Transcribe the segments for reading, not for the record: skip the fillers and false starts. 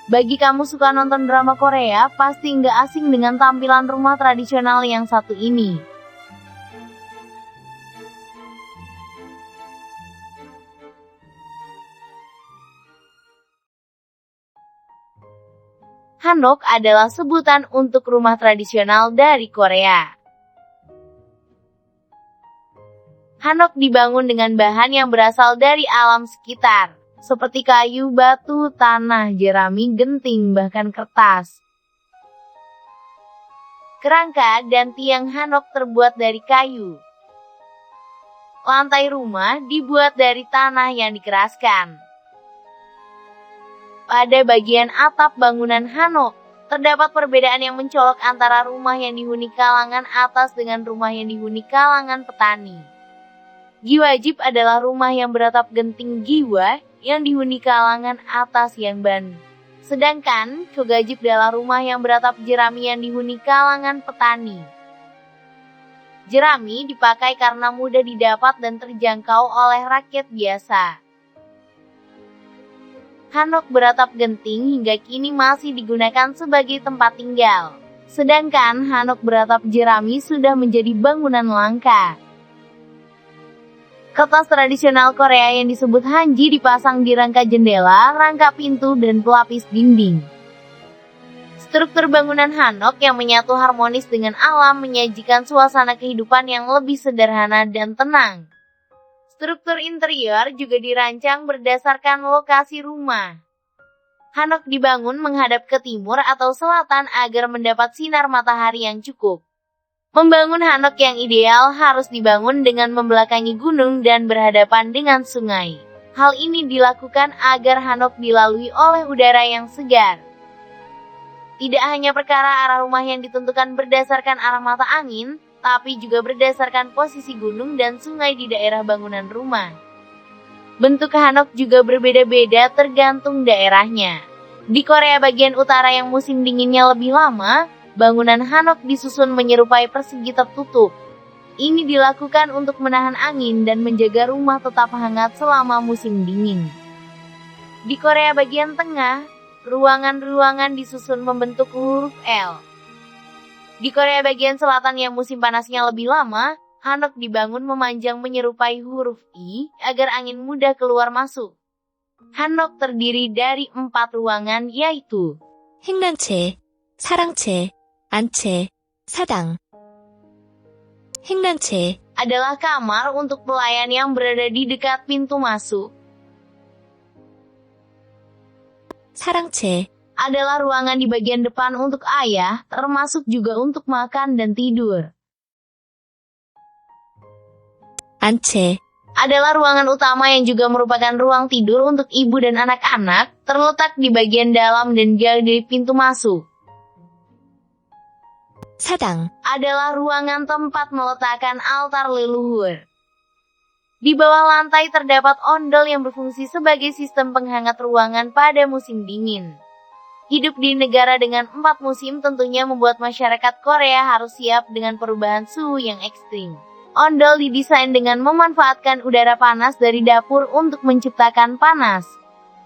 Bagi kamu suka nonton drama Korea, pasti nggak asing dengan tampilan rumah tradisional yang satu ini. Hanok adalah sebutan untuk rumah tradisional dari Korea. Hanok dibangun dengan bahan yang berasal dari alam sekitar, seperti kayu, batu, tanah, jerami, genting, bahkan kertas. Kerangka dan tiang hanok terbuat dari kayu. Lantai rumah dibuat dari tanah yang dikeraskan. Pada bagian atap bangunan hanok, terdapat perbedaan yang mencolok antara rumah yang dihuni kalangan atas dengan rumah yang dihuni kalangan petani. Giwajib adalah rumah yang beratap genting giwa yang dihuni kalangan atas yang banu. Sedangkan Chogajib adalah rumah yang beratap jerami yang dihuni kalangan petani. Jerami dipakai karena mudah didapat dan terjangkau oleh rakyat biasa. Hanok beratap genting hingga kini masih digunakan sebagai tempat tinggal. Sedangkan hanok beratap jerami sudah menjadi bangunan langka. Kertas tradisional Korea yang disebut hanji dipasang di rangka jendela, rangka pintu, dan pelapis dinding. Struktur bangunan hanok yang menyatu harmonis dengan alam menyajikan suasana kehidupan yang lebih sederhana dan tenang. Struktur interior juga dirancang berdasarkan lokasi rumah. Hanok dibangun menghadap ke timur atau selatan agar mendapat sinar matahari yang cukup. Membangun hanok yang ideal harus dibangun dengan membelakangi gunung dan berhadapan dengan sungai. Hal ini dilakukan agar hanok dilalui oleh udara yang segar. Tidak hanya perkara arah rumah yang ditentukan berdasarkan arah mata angin, tapi juga berdasarkan posisi gunung dan sungai di daerah bangunan rumah. Bentuk hanok juga berbeda-beda tergantung daerahnya. Di Korea bagian utara yang musim dinginnya lebih lama, bangunan hanok disusun menyerupai persegi tertutup. Ini dilakukan untuk menahan angin dan menjaga rumah tetap hangat selama musim dingin. Di Korea bagian tengah, ruangan-ruangan disusun membentuk huruf L. Di Korea bagian selatan yang musim panasnya lebih lama, hanok dibangun memanjang menyerupai huruf I agar angin mudah keluar masuk. Hanok terdiri dari 4 ruangan yaitu 행랑채, 사랑채, 안채, 사당. 행랑채 adalah kamar untuk pelayan yang berada di dekat pintu masuk. 사랑채 Adalah ruangan di bagian depan untuk ayah, termasuk juga untuk makan dan tidur. 안채 Adalah ruangan utama yang juga merupakan ruang tidur untuk ibu dan anak-anak, terletak di bagian dalam dan jauh dari pintu masuk. 사당 Adalah ruangan tempat meletakkan altar leluhur. Di bawah lantai terdapat ondel yang berfungsi sebagai sistem penghangat ruangan pada musim dingin. Hidup di negara dengan 4 musim tentunya membuat masyarakat Korea harus siap dengan perubahan suhu yang ekstrim. Ondel didesain dengan memanfaatkan udara panas dari dapur untuk menciptakan panas.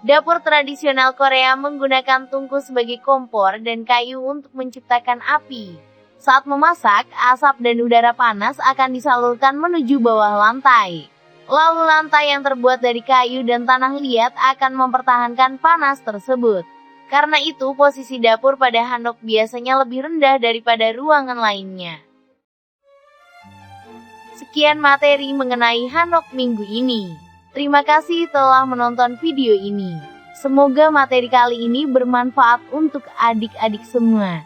Dapur tradisional Korea menggunakan tungku sebagai kompor dan kayu untuk menciptakan api. Saat memasak, asap dan udara panas akan disalurkan menuju bawah lantai. Lalu lantai yang terbuat dari kayu dan tanah liat akan mempertahankan panas tersebut. Karena itu posisi dapur pada hanok biasanya lebih rendah daripada ruangan lainnya. Sekian materi mengenai hanok minggu ini. Terima kasih telah menonton video ini. Semoga materi kali ini bermanfaat untuk adik-adik semua.